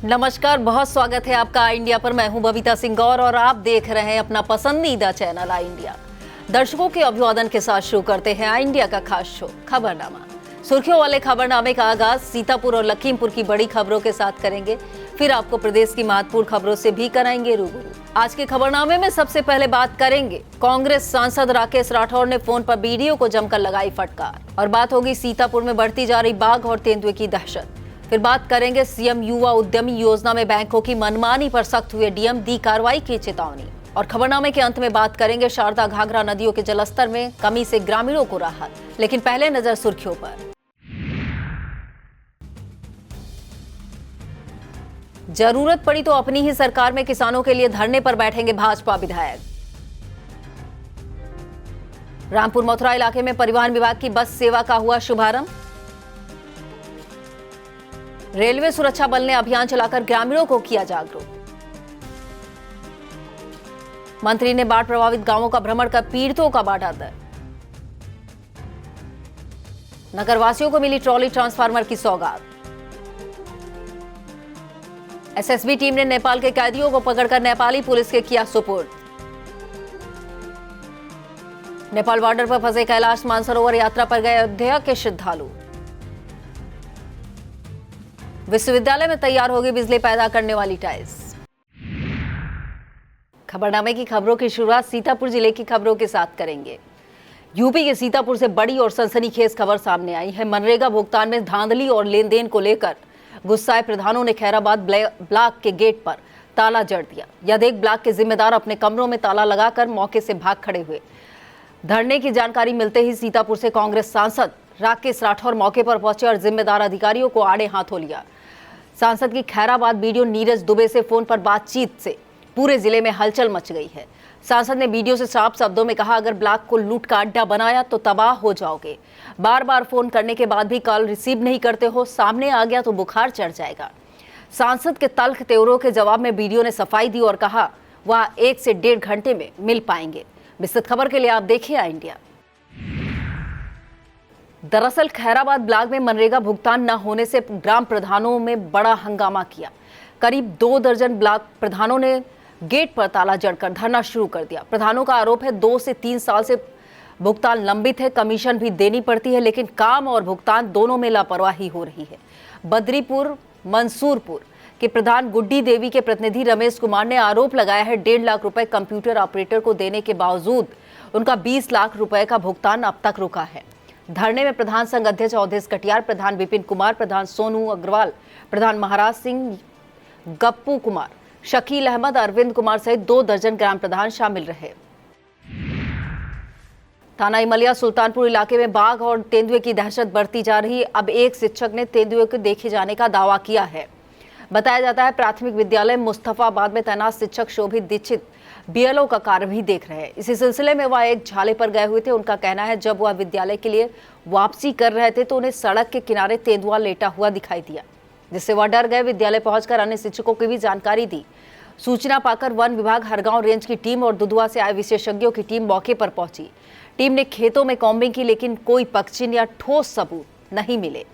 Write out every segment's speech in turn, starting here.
नमस्कार, बहुत स्वागत है आपका आई इंडिया पर। मैं हूं बबीता सिंह गौर और आप देख रहे हैं अपना पसंदीदा चैनल आई इंडिया। दर्शकों के अभिवादन के साथ शुरू करते हैं आई इंडिया का खास शो खबरनामा। सुर्खियों वाले खबरनामे का आगाज सीतापुर और लखीमपुर की बड़ी खबरों के साथ करेंगे, फिर आपको प्रदेश की महत्वपूर्ण खबरों से भी कराएंगे रूबरू। आज के खबरनामे में सबसे पहले बात करेंगे कांग्रेस सांसद राकेश राठौर ने फोन पर बीडीओ को जमकर लगाई फटकार, और बात होगी सीतापुर में बढ़ती जा रही बाघ और तेंदुए की दहशत। फिर बात करेंगे सीएम युवा उद्यमी योजना में बैंकों की मनमानी पर सख्त हुए डीएम, दी कार्रवाई की चेतावनी। और खबरनामे के अंत में बात करेंगे शारदा घाघरा नदियों के जलस्तर में कमी से ग्रामीणों को राहत। लेकिन पहले नजर सुर्खियों पर। जरूरत पड़ी तो अपनी ही सरकार में किसानों के लिए धरने पर बैठेंगे भाजपा विधायक। रामपुर मथुरा इलाके में परिवहन विभाग की बस सेवा का हुआ शुभारंभ। रेलवे सुरक्षा बल ने अभियान चलाकर ग्रामीणों को किया जागरूक। मंत्री ने बाढ़ प्रभावित गांवों का भ्रमण कर पीड़ितों का बांटा दर्द। नगरवासियों को मिली ट्रॉली ट्रांसफार्मर की सौगात। एसएसबी टीम ने नेपाल के कैदियों को पकड़कर नेपाली पुलिस के किया सुपुर्द। नेपाल बॉर्डर पर फंसे कैलाश मानसरोवर यात्रा पर गए अयोध्या के श्रद्धालु। विश्वविद्यालय में तैयार होगी बिजली पैदा करने वाली टाइल्स। खबरनामे की खबरों की शुरुआत सीतापुर जिले की खबरों के साथ करेंगे। यूपी के सीतापुर से बड़ी और सनसनीखेज खबर सामने आई है। मनरेगा भुगतान में धांधली और लेन देन को लेकर गुस्साए प्रधानों ने खैराबाद ब्लॉक के गेट पर ताला जड़ दिया। यह देख ब्लॉक के जिम्मेदार अपने कमरों में ताला लगाकर मौके से भाग खड़े हुए। धरने की जानकारी मिलते ही सीतापुर से कांग्रेस सांसद राकेश राठौर मौके पर पहुंचे और जिम्मेदार अधिकारियों को आड़े हाथों लिया। सांसद की खैराबाद वीडियो नीरज दुबे से फोन पर बातचीत से पूरे जिले में हलचल मच गई है। सांसद ने वीडियो से साफ शब्दों में कहा, अगर ब्लॉक को लूट का अड्डा बनाया तो तबाह हो जाओगे। बार बार फोन करने के बाद भी कॉल रिसीव नहीं करते हो, सामने आ गया तो बुखार चढ़ जाएगा। सांसद के तल्ख तेवरों के जवाब में वीडियो ने सफाई दी और कहा वह 1 से 1.5 घंटे में मिल पाएंगे। विस्तृत खबर के लिए आप देखिए आई इंडिया। दरअसल खैराबाद ब्लॉक में मनरेगा भुगतान न होने से ग्राम प्रधानों में बड़ा हंगामा किया। करीब 2 दर्जन ब्लॉक प्रधानों ने गेट पर ताला जड़कर धरना शुरू कर दिया। प्रधानों का आरोप है 2 से 3 साल से भुगतान लंबित है, कमीशन भी देनी पड़ती है, लेकिन काम और भुगतान दोनों में लापरवाही हो रही है। बद्रीपुर मंसूरपुर के प्रधान गुड्डी देवी के प्रतिनिधि रमेश कुमार ने आरोप लगाया है 1.5 लाख रुपए कंप्यूटर ऑपरेटर को देने के बावजूद उनका 20 लाख रुपए का भुगतान अब तक रुका है। धरने में प्रधान संघ अध्यक्ष अवधेश कटियार, प्रधान विपिन कुमार, प्रधान सोनू अग्रवाल, प्रधान महाराज सिंह, गप्पू कुमार, शकील अहमद, अरविंद कुमार सहित 2 दर्जन ग्राम प्रधान शामिल रहे। थाना इमलिया सुल्तानपुर इलाके में बाघ और तेंदुए की दहशत बढ़ती जा रही। अब एक शिक्षक ने तेंदुए को देखे जाने का दावा किया है। बताया जाता है प्राथमिक विद्यालय मुस्तफाबाद में तैनात शिक्षक शोभित दीक्षित बीएलओ का कार्य भी देख रहे हैं। इसी सिलसिले में वह एक झाले पर गए हुए थे। उनका कहना है जब वह विद्यालय के लिए वापसी कर रहे थे तो उन्हें सड़क के किनारे तेंदुआ लेटा हुआ दिखाई दिया, जिससे वह डर गए। विद्यालय पहुंचकर अन्य शिक्षकों की भी जानकारी दी। सूचना पाकर वन विभाग, हरगांव रेंज की टीम और दुधवा से आए विशेषज्ञों की टीम मौके पर पहुंची। टीम ने खेतों में कॉम्बिंग की, लेकिन कोई पक्षी या ठोस सबूत नहीं मिले।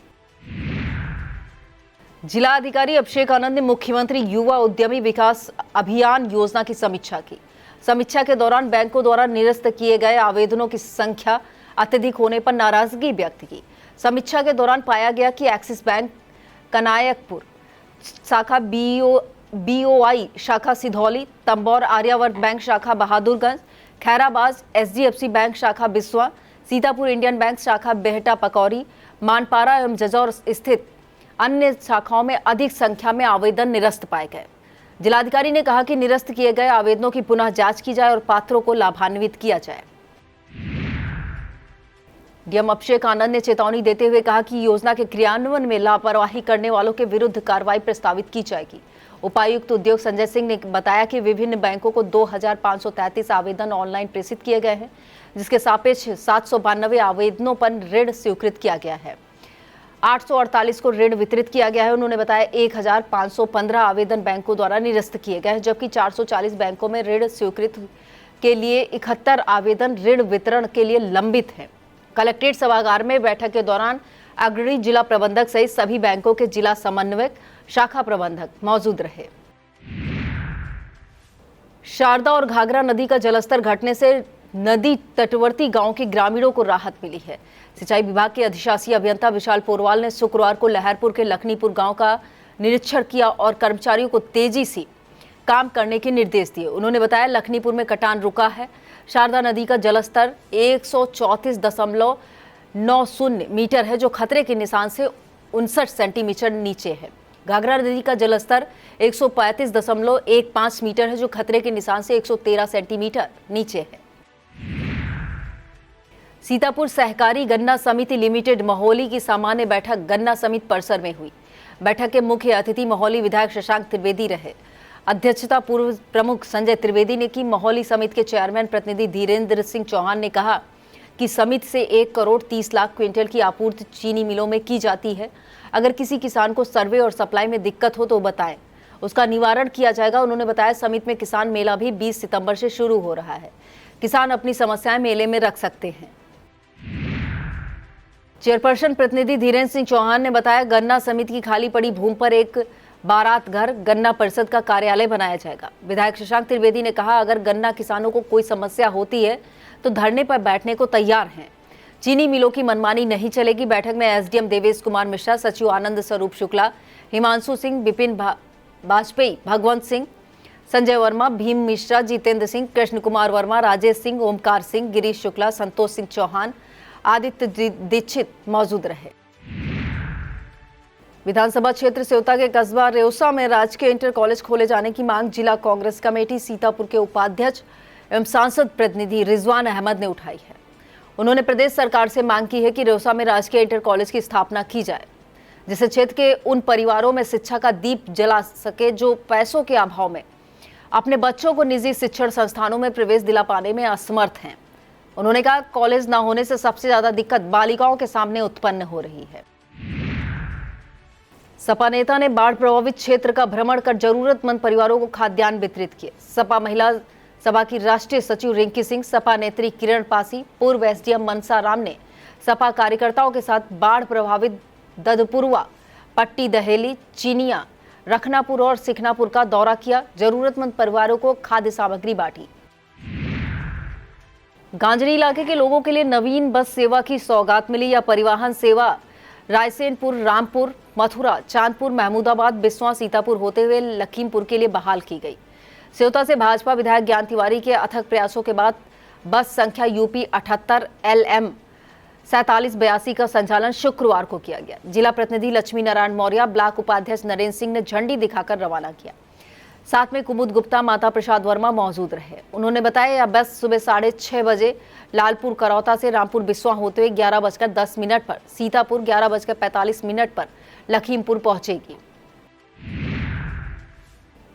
जिला अधिकारी अभिषेक आनंद ने मुख्यमंत्री युवा उद्यमी विकास अभियान योजना की समीक्षा की। समीक्षा के दौरान बैंकों द्वारा निरस्त किए गए आवेदनों की संख्या अत्यधिक होने पर नाराजगी व्यक्त की। समीक्षा के दौरान पाया गया कि एक्सिस बैंक कनायकपुर शाखा, बीओआई शाखा सिधौली, तंबौर आर्यावर्त बैंक शाखा बहादुरगंज, खैराबाद एचडीएफसी बैंक शाखा बिस्वा, सीतापुर इंडियन बैंक शाखा बेहटा पकौरी, मानपारा एवं जजौर स्थित अन्य शाखाओं में अधिक संख्या में आवेदन निरस्त पाए गए। जिलाधिकारी ने कहा कि निरस्त किए गए आवेदनों की पुनः जांच की जाए और पात्रों को लाभान्वित किया जाए। डीएम अभिषेक आनंद ने चेतावनी देते हुए कहा कि योजना के क्रियान्वयन में लापरवाही करने वालों के विरुद्ध कार्रवाई प्रस्तावित की जाएगी। उपायुक्त उद्योग संजय सिंह ने बताया कि विभिन्न बैंकों को 2533 आवेदन ऑनलाइन प्रेषित किए गए हैं, जिसके सापेक्ष 792 आवेदनों पर ऋण स्वीकृत किया गया है। 848 को ऋण वितरित किया गया है। उन्होंने बताया 1515 आवेदन बैंकों द्वारा निरस्त किए गए हैं, जबकि 440 बैंकों में ऋण स्वीकृत के लिए 71 आवेदन ऋण वितरण के लिए लंबित हैं। कलेक्ट्रेट सभागार में बैठक के दौरान अग्रणी जिला प्रबंधक सहित सभी बैंकों के जिला समन्वयक, शाखा प्रबंधक मौजूद रहे। शारदा और घाघरा नदी का जलस्तर घटने से नदी तटवर्ती गांव के ग्रामीणों को राहत मिली है। सिंचाई विभाग के अधिशासी अभियंता विशाल पोरवाल ने शुक्रवार को लहरपुर के लखनीपुर गांव का निरीक्षण किया और कर्मचारियों को तेजी से काम करने के निर्देश दिए। उन्होंने बताया लखनीपुर में कटान रुका है। शारदा नदी का जलस्तर 134.90 मीटर है, जो खतरे के निशान से 59 सेंटीमीटर नीचे है। घाघरा नदी का जलस्तर 135.15 मीटर है, जो खतरे के निशान से 113 सेंटीमीटर नीचे है। सीतापुर सहकारी गन्ना समिति लिमिटेड महोली की सामान्य बैठक गन्ना समिति परिसर में हुई। बैठक के मुख्य अतिथि महोली विधायक शशांक त्रिवेदी रहे। अध्यक्षता पूर्व प्रमुख संजय त्रिवेदी ने की। महोली समिति के चेयरमैन प्रतिनिधि धीरेन्द्र सिंह चौहान ने कहा कि समिति से 1 करोड़ 30 लाख क्विंटल की आपूर्ति चीनी मिलों में की जाती है। अगर किसी किसान को सर्वे और सप्लाई में दिक्कत हो तो बताएं, उसका निवारण किया जाएगा। उन्होंने बताया समिति में किसान मेला भी 20 सितंबर से शुरू हो रहा है। किसान अपनी समस्याएं मेले में रख सकते हैं। चेयरपर्सन प्रतिनिधि धीरेन्द्र सिंह चौहान ने बताया गन्ना समिति की खाली पड़ी भूमि पर एक बारात घर गन्ना परिषद का कार्यालय बनाया जाएगा। विधायक शशांक त्रिवेदी ने कहा अगर गन्ना किसानों को कोई समस्या होती है तो धरने पर बैठने को तैयार हैं। चीनी मिलों की मनमानी नहीं चलेगी। बैठक में एसडीएम देवेश कुमार मिश्रा, सचिव आनंद स्वरूप शुक्ला, हिमांशु सिंह, विपिन वाजपेयी, भगवंत सिंह, संजय वर्मा, भीम मिश्रा, जितेंद्र सिंह, कृष्ण कुमार वर्मा, राजेश सिंह, ओमकार सिंह, गिरीश शुक्ला, संतोष सिंह चौहान, आदित्य दीक्षित मौजूद रहे। विधानसभा क्षेत्र सेवता के कस्बा रेउसा में राजकीय इंटर कॉलेज खोले जाने की मांग जिला कांग्रेस कमेटी सीतापुर के उपाध्यक्ष एवं सांसद प्रतिनिधि रिजवान अहमद ने उठाई है। उन्होंने प्रदेश सरकार से मांग की है कि रेउसा में राजकीय इंटर कॉलेज की स्थापना की जाए, जिससे क्षेत्र के उन परिवारों में शिक्षा का दीप जला सके जो पैसों के अभाव में अपने बच्चों को निजी शिक्षण संस्थानों में प्रवेश दिला पाने में असमर्थ हैं। उन्होंने कहा कॉलेज न होने से सबसे ज्यादा दिक्कत बालिकाओं के सामने उत्पन्न हो रही है। सपा नेता ने बाढ़ प्रभावित क्षेत्र का भ्रमण कर जरूरतमंद परिवारों को खाद्यान्न वितरित किए। सपा महिला सभा की राष्ट्रीय सचिव रिंकी सिंह, सपा नेत्री किरण पासी, पूर्व एसडीएम मनसा राम ने सपा कार्यकर्ताओं के साथ बाढ़ प्रभावित ददपुरवा, पट्टी दहेली, चीनिया, रखनापुर और सिखनापुर का दौरा किया। जरूरतमंद परिवारों को खाद्य सामग्री बांटी। गांजरी इलाके के लोगों के लिए नवीन बस सेवा की सौगात मिली। या परिवहन सेवा रायसेनपुर, रामपुर, मथुरा, चांदपुर, महमूदाबाद, बिस्वा, सीतापुर होते हुए लखीमपुर के लिए बहाल की गई। सेवता से भाजपा विधायक ज्ञान तिवारी के अथक प्रयासों के बाद बस संख्या यूपी 78 LM 4782 का संचालन शुक्रवार को किया गया। जिला प्रतिनिधि लक्ष्मी नारायण मौर्य, ब्लॉक उपाध्यक्ष नरेंद्र सिंह ने झंडी दिखाकर रवाना किया। साथ में कुमुद गुप्ता, माता प्रसाद वर्मा मौजूद रहे। उन्होंने बताया यह बस सुबह 6:30 बजे लालपुर करौता से रामपुर बिस्वा होते हुए 11:10 पर सीतापुर, 11:45 पर लखीमपुर पहुंचेगी।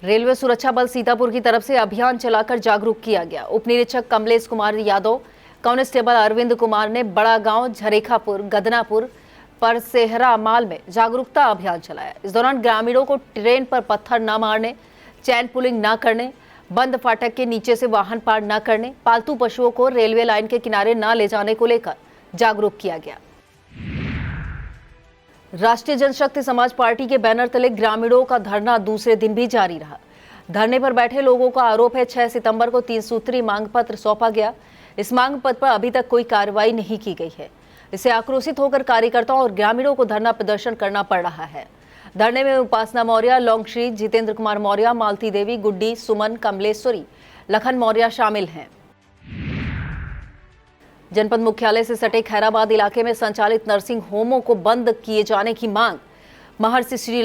रेलवे सुरक्षा बल सीतापुर की तरफ से अभियान चलाकर जागरूक किया गया। उप निरीक्षक कमलेश कुमार यादव, कांस्टेबल अरविंद कुमार ने बड़ा गांव, झरेखापुर, गदनापुर, परसेहरा माल में जागरूकता अभियान चलाया। इस दौरान ग्रामीणों को ट्रेन पर पत्थर न मारने, चैन पुलिंग न करने, बंद फाटक के नीचे से वाहन पार न करने, पालतू पशुओं को रेलवे लाइन के किनारे न ले जाने को लेकर जागरूक किया गया। राष्ट्रीय जनशक्ति समाज पार्टी के बैनर तले ग्रामीणों का धरना दूसरे दिन भी जारी रहा। धरने पर बैठे लोगों का आरोप है 6 सितंबर को 3 सूत्रीय मांग पत्र सौंपा गया। इस मांग पत्र पर अभी तक कोई कार्रवाई नहीं की गई है। इससे आक्रोशित होकर कार्यकर्ताओं और ग्रामीणों को धरना प्रदर्शन करना पड़ रहा है। धरने में उपासना मौर्य, लौंगश्री, जितेंद्र कुमार मौर्य, मालती देवी, गुड्डी, सुमन, कमलेश्वरी, लखन मौर्य शामिल हैं। जनपद मुख्यालय से सटे खैराबाद इलाके में संचालित नर्सिंग होमों को बंद किए जाने की मांग महर्षि श्री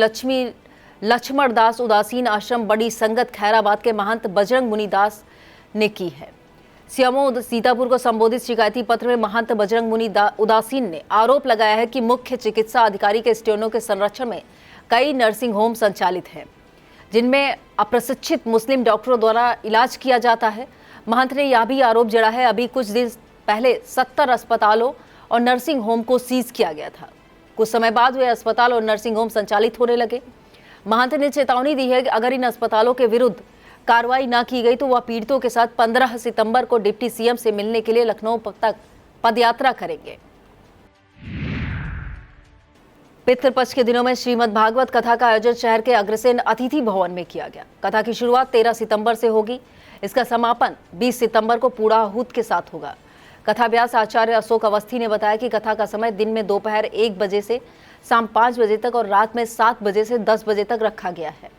लक्ष्मण दास उदासीन आश्रम बड़ी संगत खैराबाद के महंत बजरंग मुनि दास ने की है। सीएमओ सीतापुर को संबोधित शिकायती पत्र में महंत बजरंग मुनि उदासीन ने आरोप लगाया है कि मुख्य चिकित्सा अधिकारी के स्टेनों के संरक्षण में कई नर्सिंग होम संचालित हैं, जिनमें अप्रशिक्षित मुस्लिम डॉक्टरों द्वारा इलाज किया जाता है। महंत ने यह भी आरोप जड़ा है अभी कुछ दिन पहले 70 अस्पतालों और नर्सिंग होम को सीज किया गया था। कुछ समय बाद वे अस्पताल और नर्सिंग होम संचालित होने लगे। महंत ने चेतावनी दी है कि अगर इन अस्पतालों के विरुद्ध कार्रवाई न की गई तो वह पीड़ितों के साथ 15 सितंबर को डिप्टी सीएम से मिलने के लिए लखनऊ तक पदयात्रा करेंगे। पितृपक्ष के दिनों में श्रीमद् भागवत कथा का आयोजन शहर के अग्रसेन अतिथि भवन में किया गया। कथा की शुरुआत 13 सितंबर से होगी। इसका समापन 20 सितंबर को पूर्णाहुति के साथ होगा। कथा व्यास आचार्य अशोक अवस्थी ने बताया कि कथा का समय दिन में दोपहर 1 बजे से शाम 5 बजे तक और रात में 7 बजे से 10 बजे तक रखा गया है।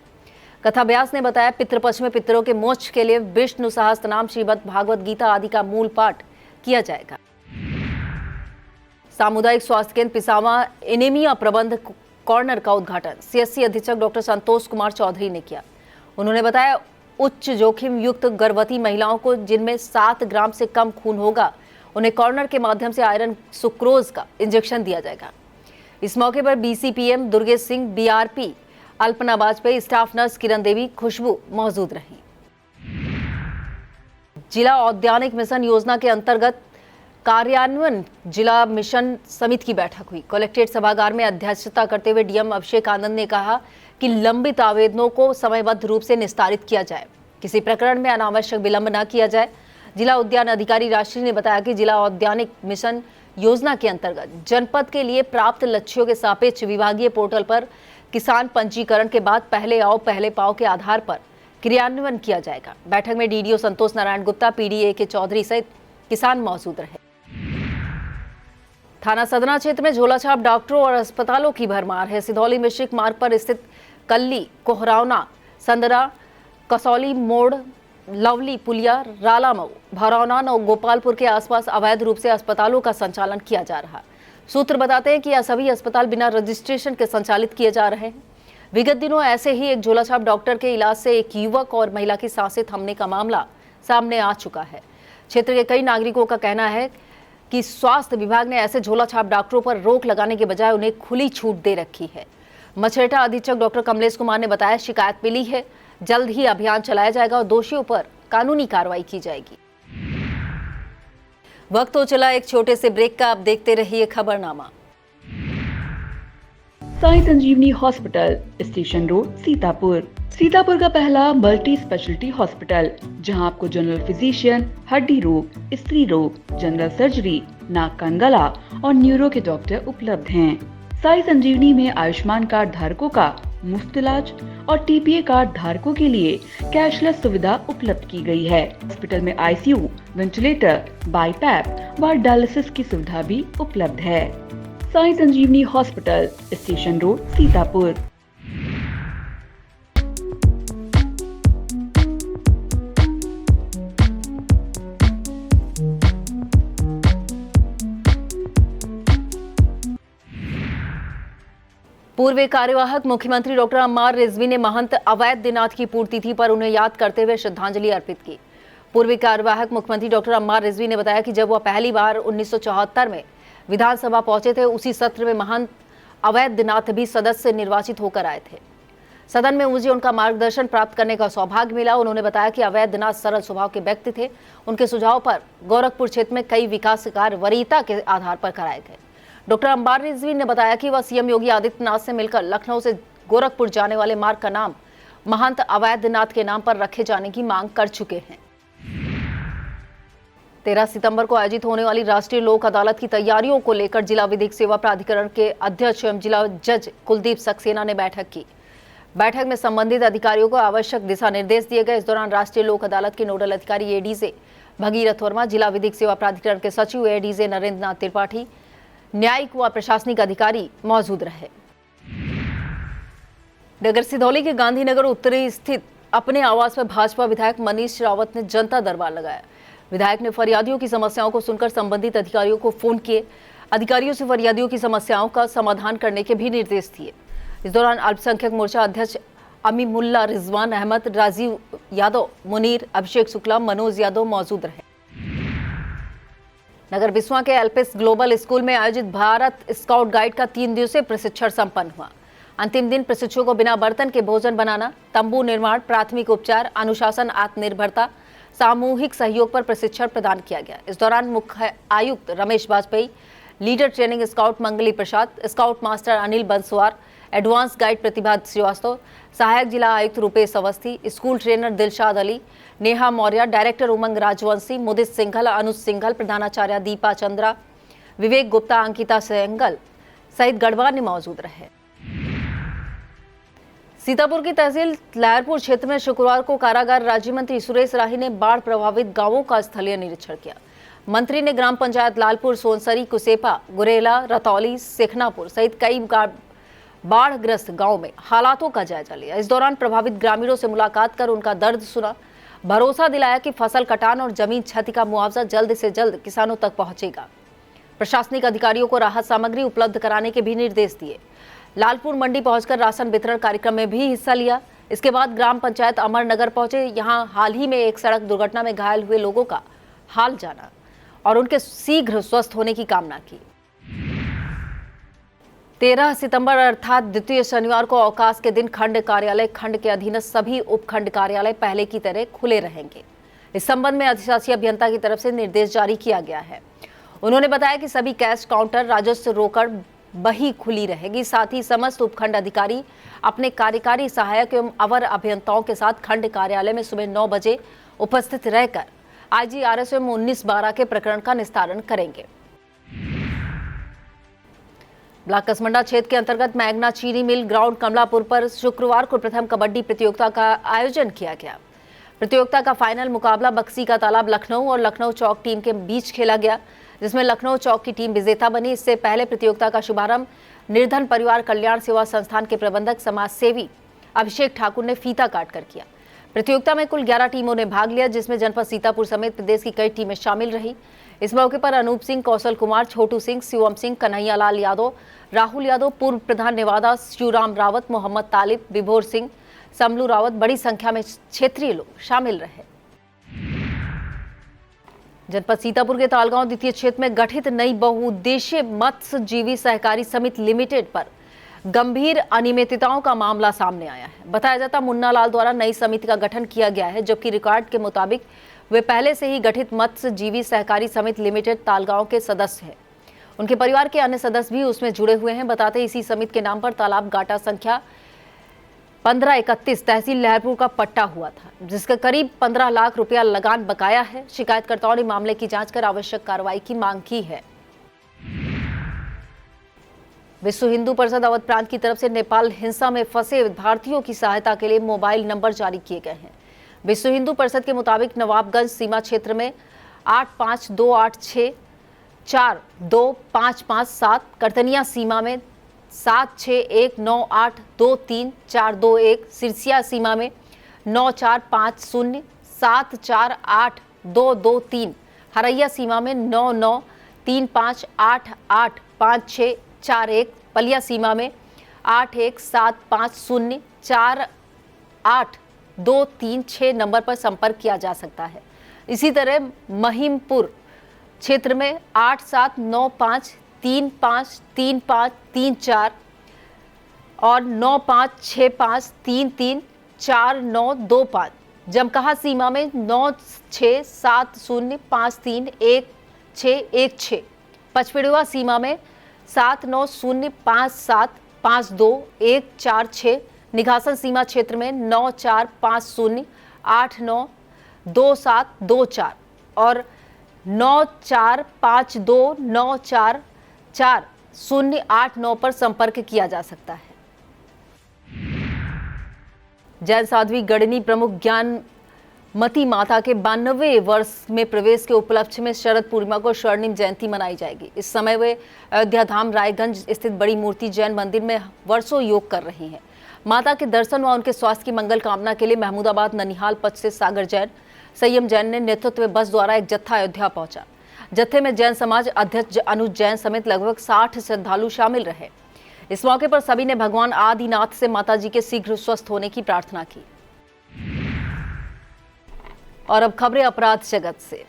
कथा व्यास ने बताया पितृपक्ष में पितरों के मोक्ष के लिए विष्णु सहस्त्रनाम, श्रीमद् भागवत गीता आदि का मूल पाठ किया जाएगा। सामुदायिक स्वास्थ्य केंद्र पिसावा एनीमिया प्रबंध कॉर्नर का उद्घाटन सीएससी अधीक्षक डॉक्टर संतोष कुमार चौधरी ने किया। उन्होंने बताया उच्च जोखिम युक्त गर्भवती महिलाओं को जिनमें 7 ग्राम से कम खून होगा, उन्हें कॉर्नर के माध्यम से आयरन सुक्रोज का इंजेक्शन दिया जाएगा। इस मौके पर BCPM Durgesh Singh, BRP Alpana Vajpayee, staff nurse Kiran Devi, Khushboo मौजूद रहीं। जिला औद्यानिक मिशन योजना के अंतर्गत कार्यान्वयन जिला मिशन समिति की बैठक हुई। कलेक्ट्रेट सभागार में अध्यक्षता करते हुए डीएम अभिषेक आनंद ने कहा कि लंबित आवेदनों को समयबद्ध रूप से निस्तारित किया जाए, किसी प्रकरण में अनावश्यक विलंब न किया जाए। जिला उद्यान अधिकारी राष्ट्रीय ने बताया कि जिला औद्यानिक मिशन योजना के अंतर्गत जनपद के लिए प्राप्त लक्ष्यों के सापेक्ष विभागीय पोर्टल पर किसान पंजीकरण के बाद पहले आओ पहले पाओ के आधार पर क्रियान्वयन किया जाएगा। बैठक में डीडीओ संतोष नारायण गुप्ता, पीडीए के चौधरी सहित किसान मौजूद रहे। थाना सदना क्षेत्र में झोलाछाप डॉक्टरों और अस्पतालों की भरमार है। सिधौली मिश्रिक मार्ग पर स्थित कल्ली, कोहरावना, संदरा, कसौली मोड़, लवली, पुलिया, रालामऊ, भरौना और गोपालपुर के आसपास अवैध रूप से अस्पतालों का संचालन किया जा रहा। सूत्र बताते हैं कि यह सभी अस्पताल बिना रजिस्ट्रेशन के संचालित किए जा रहे हैं। विगत दिनों ऐसे ही एक झोलाछाप डॉक्टर के इलाज से एक युवक और महिला की सांसें थमने का मामला सामने आ चुका है। क्षेत्र के कई नागरिकों का कहना है कि स्वास्थ्य विभाग ने ऐसे झोलाछाप डॉक्टरों पर रोक लगाने के बजाय उन्हें खुली छूट दे रखी है। मछरेटा अधीक्षक डॉक्टर कमलेश कुमार ने बताया शिकायत मिली है, जल्द ही अभियान चलाया जाएगा और दोषियों पर कानूनी कार्रवाई की जाएगी। वक्त हो चला एक छोटे से ब्रेक का, आप देखते रहिए Khabarnama. Sai Sanjeevani hospital, station road, Sitapur. Sitapur का पहला मल्टी स्पेशलिटी हॉस्पिटल, जहां आपको जनरल फिजिशियन, हड्डी रोग, स्त्री रोग, जनरल सर्जरी, नाक कान गला और न्यूरो के डॉक्टर उपलब्ध हैं। साई संजीवनी में आयुष्मान कार्ड धारकों का मुफ्त इलाज और टीपीए कार्ड धारकों के लिए कैशलेस सुविधा उपलब्ध की गई है। हॉस्पिटल में आईसीयू, वेंटिलेटर, बाईपैप व डायलिसिस की सुविधा भी उपलब्ध है। Sai Sanjeevani hospital, station road, Sitapur. पूर्व कार्यवाहक मुख्यमंत्री डॉक्टर अम्मार रिजवी ने महंत अवैध दिनाथ की पूर्णतिथि पर उन्हें याद करते हुए श्रद्धांजलि अर्पित की। पूर्व कार्यवाहक मुख्यमंत्री डॉक्टर अम्मार रिजवी ने बताया कि जब वह पहली बार 1974 में विधानसभा पहुंचे थे, उसी सत्र में महंत अवैध दिनाथ भी सदस्य निर्वाचित होकर आए थे। सदन में मुझे उनका मार्गदर्शन प्राप्त करने का सौभाग्य मिला। उन्होंने बताया कि अवैध दिनाथ सरल स्वभाव के व्यक्ति थे। उनके सुझाव पर गोरखपुर क्षेत्र में कई विकास कार्य वरीयता के आधार पर कराए गए। डॉक्टर अम्बार रिजवी ने बताया कि वह सीएम योगी आदित्यनाथ से मिलकर लखनऊ से गोरखपुर जाने वाले मार्ग का नाम महंत अवैधनाथ के नाम पर रखे जाने की मांग कर चुके हैं। 13 सितंबर को आयोजित होने वाली राष्ट्रीय लोक अदालत की तैयारियों को लेकर जिला विधिक सेवा प्राधिकरण के अध्यक्ष एवं जिला जज कुलदीप सक्सेना ने बैठक की। बैठक में संबंधित अधिकारियों को आवश्यक दिशा निर्देश दिए गए। इस दौरान राष्ट्रीय लोक अदालत के नोडल अधिकारी एडीजे भगीरथ वर्मा, जिला विधिक सेवा प्राधिकरण के सचिव एडीजे नरेंद्र नाथ त्रिपाठी, न्यायिक व प्रशासनिक अधिकारी मौजूद रहे। नगर सिधौली के गांधीनगर उत्तरी स्थित अपने आवास पर भाजपा विधायक मनीष रावत ने जनता दरबार लगाया। विधायक ने फरियादियों की समस्याओं को सुनकर संबंधित अधिकारियों को फोन किए। अधिकारियों से फरियादियों की समस्याओं का समाधान करने के भी निर्देश दिए। इस दौरान अल्पसंख्यक मोर्चा अध्यक्ष अमीमुल्ला, रिजवान अहमद, राजीव यादव, मुनीर, अभिषेक शुक्ला, मनोज यादव मौजूद रहे। नगर बिस्वा के एल्पिस ग्लोबल स्कूल में आयोजित भारत स्काउट गाइड का 3 दिवसीय प्रशिक्षण संपन्न हुआ। अंतिम दिन प्रशिक्षुओं को बिना बर्तन के भोजन बनाना, तंबू निर्माण, प्राथमिक उपचार, अनुशासन, आत्मनिर्भरता, सामूहिक सहयोग पर प्रशिक्षण प्रदान किया गया। इस दौरान मुख्य आयुक्त Ramesh Vajpayee, leader training scout Mangali Prasad, scout master Anil Banswar, advance guide Pratibha Srivastava, सहायक जिला आयुक्त Rupesh Awasthi, school trainer Dilshad Ali, Neha Maurya, director Umang Rajvanshi, Mudit Singhal, Anuj Singhal, प्रधानाचार्य दीपा चंद्रा, विवेक गुप्ता, अंकिता सेंगल, सहित गढ़वार मौजूद रहे। सीतापुर की तहसील लहरपुर क्षेत्र में शुक्रवार को कारागार राज्य मंत्री सुरेश राही ने बाढ़ प्रभावित गांवों का स्थलीय निरीक्षण किया। मंत्री ने ग्राम पंचायत लालपुर, सोनसरी, कुसेपा, गुरेला, रतौली, सेखनापुर सहित कई बाढ़ग्रस्त गांव में हालातों का जायजा लिया। इस दौरान प्रभावित ग्रामीणों से मुलाकात कर उनका दर्द सुना, भरोसा दिलाया कि फसल कटान और जमीन क्षति का मुआवजा जल्द से जल्द किसानों तक पहुंचेगा। प्रशासनिक अधिकारियों को राहत सामग्री उपलब्ध कराने के भी निर्देश दिए। लालपुर मंडी पहुंचकर राशन वितरण कार्यक्रम में भी हिस्सा लिया। इसके बाद ग्राम पंचायत अमरनगर पहुंचे। यहां हाल ही में एक सड़क दुर्घटना में घायल हुए लोगों का हाल जाना और उनके शीघ्र स्वस्थ होने की कामना की। 13 सितंबर अर्थात द्वितीय शनिवार को अवकाश के दिन खंड कार्यालय खंड के अधीनस्थ सभी उपखंड कार्यालय पहले की तरह खुले रहेंगे। इस संबंध में अधिशासी अभियंता की तरफ से निर्देश जारी किया गया है। उन्होंने बताया कि सभी कैश काउंटर, राजस्व रोकड़ बही खुली रहेगी। साथ ही समस्त उपखंड अधिकारी अपने कार्यकारी सहायक एवं अवर अभियंताओं के साथ खंड कार्यालय में सुबह 9 बजे उपस्थित रहकर IGRS एवं 19/12 के प्रकरण का निस्तारण करेंगे। ब्लॉक कसमंडा क्षेत्र के अंतर्गत मैग्ना चीनी मिल ग्राउंड कमलापुर पर शुक्रवार को प्रथम कबड्डी प्रतियोगिता का आयोजन किया गया। प्रतियोगिता का फाइनल मुकाबला बक्सी का तालाब लखनऊ और लखनऊ चौक टीम के बीच खेला गया, जिसमें लखनऊ चौक की टीम विजेता बनी। इससे पहले प्रतियोगिता का शुभारंभ निर्धन परिवार कल्याण सेवा संस्थान के प्रबंधक समाज सेवी अभिषेक ठाकुर ने फीता काटकर किया। प्रतियोगिता में कुल 11 टीमों ने भाग लिया, जिसमें जनपद सीतापुर समेत प्रदेश की कई टीमें शामिल रही। इस मौके पर अनूप सिंह, कौशल कुमार, छोटू सिंह, शिवम सिंह, कन्हैया लाल यादव, राहुल यादव, पूर्व प्रधान नेवादा शिवराम रावत, मोहम्मद तालिब, विभोर सिंह, समलू रावत, बड़ी संख्या में क्षेत्रीय लोग शामिल रहे। जनपद सीतापुर के तालगांव द्वितीय क्षेत्र में गठित नई बहुउद्देशीय मत्स्य जीवी सहकारी समिति लिमिटेड पर गंभीर अनियमितताओं का मामला सामने आया है। बताया जाता मुन्ना लाल द्वारा नई समिति का गठन किया गया है, जबकि रिकॉर्ड के मुताबिक वे पहले से ही गठित मत्स्य जीवी सहकारी समिति लिमिटेड तालगांव के सदस्य हैं। उनके परिवार के अन्य सदस्य भी उसमें जुड़े हुए हैं। बताते इसी समिति के नाम पर तालाब गाटा संख्या 1531 तहसील लहरपुर का पट्टा हुआ था, जिसका करीब 15 लाख रुपया लगान बकाया है। शिकायतकर्ताओं ने मामले की जांच कर आवश्यक कार्रवाई की मांग की है। विश्व हिंदू परिषद अवध प्रांत की तरफ से नेपाल हिंसा में फंसे भारतीयों की सहायता के लिए मोबाइल नंबर जारी किए गए हैं। विश्व हिंदू परिषद के मुताबिक नवाबगंज सीमा क्षेत्र में 8528642557, करतनिया सीमा में 7619823421, सिरसिया सीमा में 9450748223, हरैया सीमा में 9935885641, पलिया सीमा में 8175048236 नंबर पर संपर्क किया जा सकता है। इसी तरह महिमपुर क्षेत्र में 8795353534 और 9565334925, जमकहा सीमा में 9670531616, पचपेड़ुआ सीमा में 7905752146, निघासन सीमा क्षेत्र में 9450892724 और 9452944089 पर संपर्क किया जा सकता है। जैन साध्वी गणनी प्रमुख ज्ञानमती माता के 92वें वर्ष में प्रवेश के उपलक्ष्य में शरद पूर्णिमा को स्वर्णिम जयंती मनाई जाएगी। इस समय वे अयोध्या धाम रायगंज स्थित बड़ी मूर्ति जैन मंदिर में वर्षों योग कर रही हैं। माता के दर्शन व उनके स्वास्थ्य की मंगल कामना के लिए महमूदाबाद ननिहाल पथ से सागर जैन, संयम जैन ने नेतृत्व में बस द्वारा एक जत्था अयोध्या पहुंचा। जत्थे में जैन समाज अध्यक्ष अनुज जैन समेत लगभग 60 श्रद्धालु शामिल रहे। इस मौके पर सभी ने भगवान आदिनाथ से माताजी के शीघ्र स्वस्थ होने की प्रार्थना की। और अब खबरें अपराध जगत से।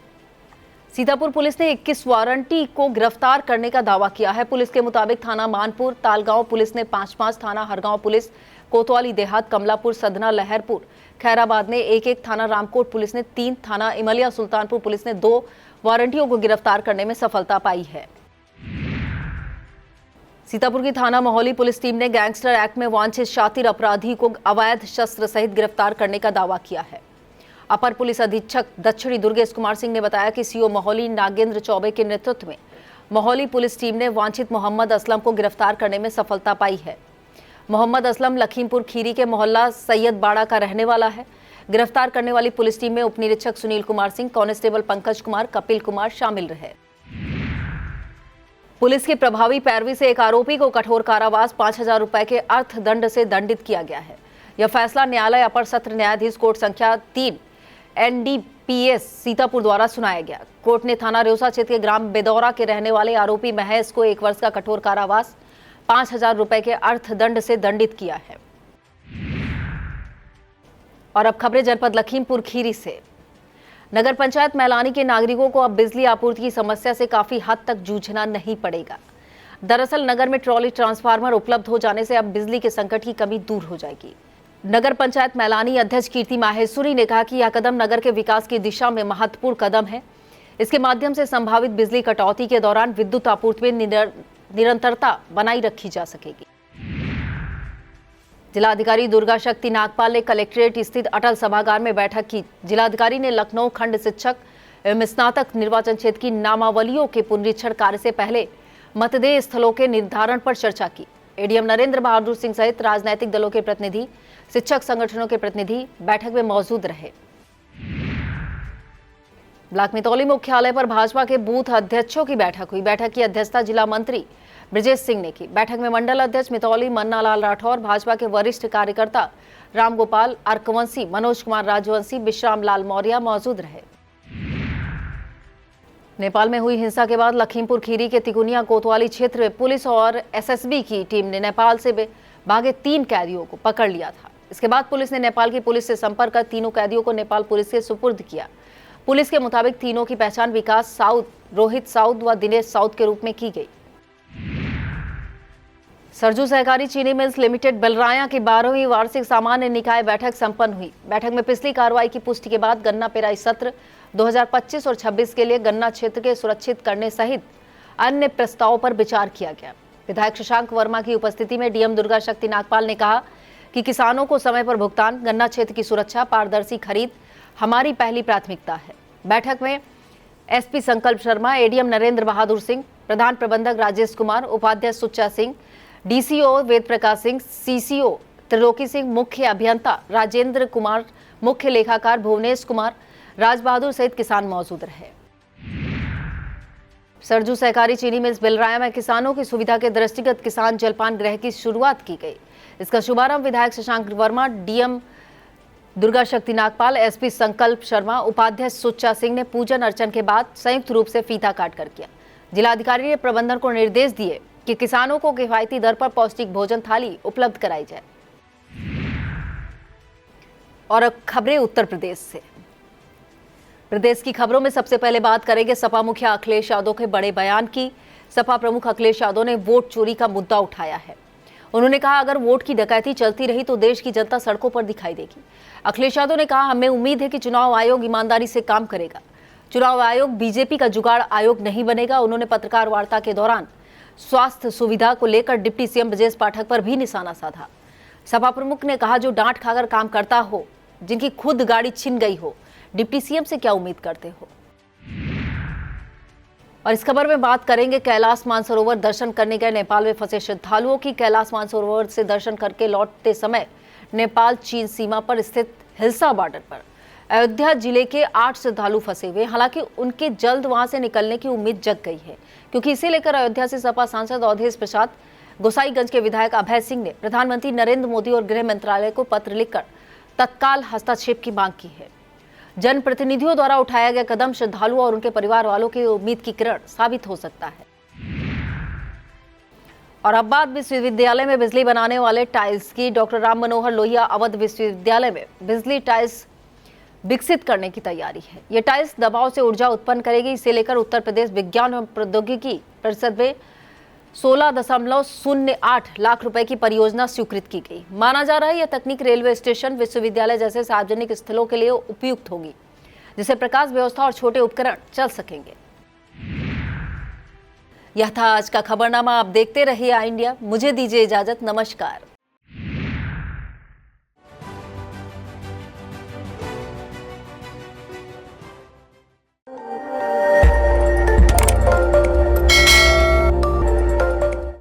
सीतापुर पुलिस ने 21 वारंटी को गिरफ्तार करने का दावा किया है। पुलिस के मुताबिक थाना मानपुर, तालगांव पुलिस ने 5-5 थाना हरगांव पुलिस, कोतवाली देहात, कमलापुर, सदना, लहरपुर, खैराबाद ने 1-1 थाना, रामकोट पुलिस ने 3 थाना, इमलिया सुल्तानपुर पुलिस ने 2 वारंटियों को गिरफ्तार करने में सफलता पाई है। सीतापुर की थाना मोहाली पुलिस टीम ने गैंगस्टर एक्ट में वांछित शातिर अपराधी को अवैध शस्त्र सहित गिरफ्तार करने का दावा किया है। अपर पुलिस अधीक्षक दक्षिणी दुर्गेश कुमार सिंह ने बताया कि सीओ मोहाली नागेंद्र चौबे के नेतृत्व में मोहाली पुलिस टीम ने वांछित मोहम्मद असलम को गिरफ्तार करने में सफलता पाई है। मोहम्मद असलम लखीमपुर खीरी के मोहल्ला सैयद बाड़ा का रहने वाला है। गिरफ्तार करने वाली पुलिस टीम में उप निरीक्षक सुनील कुमार सिंह, कांस्टेबल पंकज कुमार, कपिल कुमार शामिल रहे। पुलिस की प्रभावी पैरवी से एक आरोपी को कठोर कारावास 5,000 रुपए के अर्थदंड से दंडित किया गया है। यह फैसला न्यायालय अपर सत्र न्यायाधीश कोर्ट संख्या 3 NDPS सीतापुर द्वारा सुनाया गया। कोर्ट ने थाना रेउसा क्षेत्र के ग्राम बेदौरा के रहने वाले आरोपी महेश को 1 वर्ष का कठोर कारावास 5,000 रुपए के अर्थदंड से दंडित किया है। और अब खबरें जनपद लखीमपुर खीरी से। नगर पंचायत मैलानी के नागरिकों को अब बिजली आपूर्ति की समस्या से काफी हद तक जूझना नहीं पड़ेगा। दरअसल नगर में ट्रॉली ट्रांसफार्मर उपलब्ध हो जाने से अब बिजली के संकट की कमी दूर हो जाएगी। नगर पंचायत मैलानी अध्यक्ष कीर्ति माहेश्वरी ने कहा कि यह कदम नगर के विकास की दिशा में महत्वपूर्ण कदम है। इसके माध्यम से संभावित बिजली कटौती के दौरान विद्युत आपूर्ति में निरंतरता बनाई रखी जा सकेगी। जिलाधिकारी दुर्गा शक्ति नागपाल ने कलेक्ट्रेट स्थित अटल सभागार में बैठक की। जिलाधिकारी ने लखनऊ खंड शिक्षक एवं स्नातक निर्वाचन क्षेत्र की नामावलियों के पुनरीक्षण कार्य से पहले मतदेय स्थलों के निर्धारण पर चर्चा की। एडीएम नरेंद्र बहादुर सिंह सहित राजनीतिक दलों के प्रतिनिधि, शिक्षक संगठनों के प्रतिनिधि बैठक में मौजूद रहे। ब्लॉक मितौली मुख्यालय पर भाजपा के बूथ अध्यक्षों की बैठक हुई। बैठक की अध्यक्षता जिला मंत्री ब्रजेश सिंह ने की। बैठक में मंडल अध्यक्ष मितौली मन्ना लाल राठौर, भाजपा के वरिष्ठ कार्यकर्ता रामगोपाल अर्कवंशी, मनोज कुमार राजवंशी, विश्राम लाल मौर्य मौजूद रहे। नेपाल में हुई हिंसा के बाद लखीमपुर खीरी के तिकुनिया कोतवाली क्षेत्र में पुलिस और SSB की टीम ने नेपाल से भागे 3 कैदियों को पकड़ लिया था। इसके बाद पुलिस ने नेपाल की पुलिस से संपर्क कर तीनों कैदियों को नेपाल पुलिस के सुपुर्द किया। पुलिस के मुताबिक तीनों की पहचान विकास साउद, रोहित साउद व दिनेश साउद के रूप में की गई। सरजू सहकारी चीनी मिल्स लिमिटेड बलराया की 12वीं वार्षिक सामान्य निकाय बैठक संपन्न हुई। बैठक में पिछली कार्रवाई की पुष्टि के बाद गन्ना पेराई सत्र 2025 और 26 के लिए गन्ना क्षेत्र के सुरक्षित करने सहित अन्य प्रस्तावों पर विचार किया गया। विधायक शशांक वर्मा की उपस्थिति में डीएम दुर्गा शक्ति नागपाल ने कहा कि किसानों को समय पर भुगतान, गन्ना क्षेत्र की सुरक्षा, पारदर्शी खरीद हमारी पहली प्राथमिकता है। बैठक में SP संकल्प शर्मा, एडीएम नरेंद्र बहादुर सिंह, प्रधान प्रबंधक राजेश कुमार, उपाध्यक्ष सुच्चा सिंह, DCO वेद प्रकाश सिंह, CCO त्रिलोकी सिंह, मुख्य अभियंता राजेंद्र कुमार, मुख्य लेखाकार भुवनेश कुमार, राज बहादुर सहित किसान मौजूद रहे। सरजू सहकारी चीनी मिल्स बलराया में किसानों की सुविधा के दृष्टिगत किसान जलपान गृह की शुरुआत की गई। इसका शुभारंभ विधायक शशांक वर्मा, डीएम दुर्गा शक्ति नागपाल, SP संकल्प शर्मा, उपाध्यक्ष सुच्चा सिंह ने पूजन अर्चन के बाद संयुक्त रूप से फीता काटकर किया। जिलाधिकारी ने प्रबंधन को निर्देश दिए कि किसानों को किफायती दर पर पौष्टिक भोजन थाली उपलब्ध कराई जाए। और अब खबरें उत्तर प्रदेश से। प्रदेश की खबरों में सबसे पहले बात करेंगे सपा मुखिया अखिलेश यादव के बड़े बयान की। सपा प्रमुख अखिलेश यादव ने वोट चोरी का मुद्दा उठाया है। उन्होंने कहा, अगर वोट की डकैती चलती रही तो देश की जनता सड़कों पर दिखाई देगी। अखिलेश यादव ने कहा, हमें उम्मीद है कि चुनाव आयोग ईमानदारी से काम करेगा। चुनाव आयोग बीजेपी का जुगाड़ आयोग नहीं बनेगा। उन्होंने पत्रकार वार्ता के दौरान स्वास्थ्य सुविधा को लेकर डिप्टी सीएम ब्रजेश पाठक पर भी निशाना साधा। सपा प्रमुख ने कहा, जो डांट खाकर काम करता हो, जिनकी खुद गाड़ी छिन गई हो, डिप्टी सीएम से क्या उम्मीद करते हो। और इस खबर में बात करेंगे कैलाश मानसरोवर दर्शन करने गए नेपाल में फंसे श्रद्धालुओं की। कैलाश मानसरोवर से दर्शन करके लौटते समय नेपाल चीन सीमा पर स्थित हिल्सा बॉर्डर पर अयोध्या जिले के 8 श्रद्धालु फंसे हुए। हालांकि उनके जल्द वहां से निकलने की उम्मीद जग गई है, क्योंकि इसे लेकर अयोध्या से सपा सांसद अवधेश प्रसाद, गोसाईगंज के विधायक अभय सिंह ने प्रधानमंत्री नरेंद्र मोदी और गृह मंत्रालय को पत्र लिखकर तत्काल हस्तक्षेप की मांग की है। जनप्रतिनिधियों द्वारा उठाया गया कदम श्रद्धालुओं और उनके परिवार वालों की उम्मीद की किरण साबित हो सकता है। और अब बात विश्वविद्यालय में बिजली बनाने वाले टाइल्स की। डॉक्टर राम मनोहर लोहिया अवध विश्वविद्यालय में बिजली टाइल्स विकसित करने की तैयारी है। ये टाइल्स दबाव से ऊर्जा उत्पन्न करेगी। इसे लेकर उत्तर प्रदेश विज्ञान एवं प्रौद्योगिकी परिषद में 16.08 लाख रुपए की परियोजना स्वीकृत की गई। माना जा रहा है यह तकनीक रेलवे स्टेशन, विश्वविद्यालय जैसे सार्वजनिक स्थलों के लिए उपयुक्त होगी, जिससे प्रकाश व्यवस्था और छोटे उपकरण चल सकेंगे। यह था आज का खबरनामा। आप देखते रहिए आई इंडिया। मुझे दीजिए इजाजत। नमस्कार।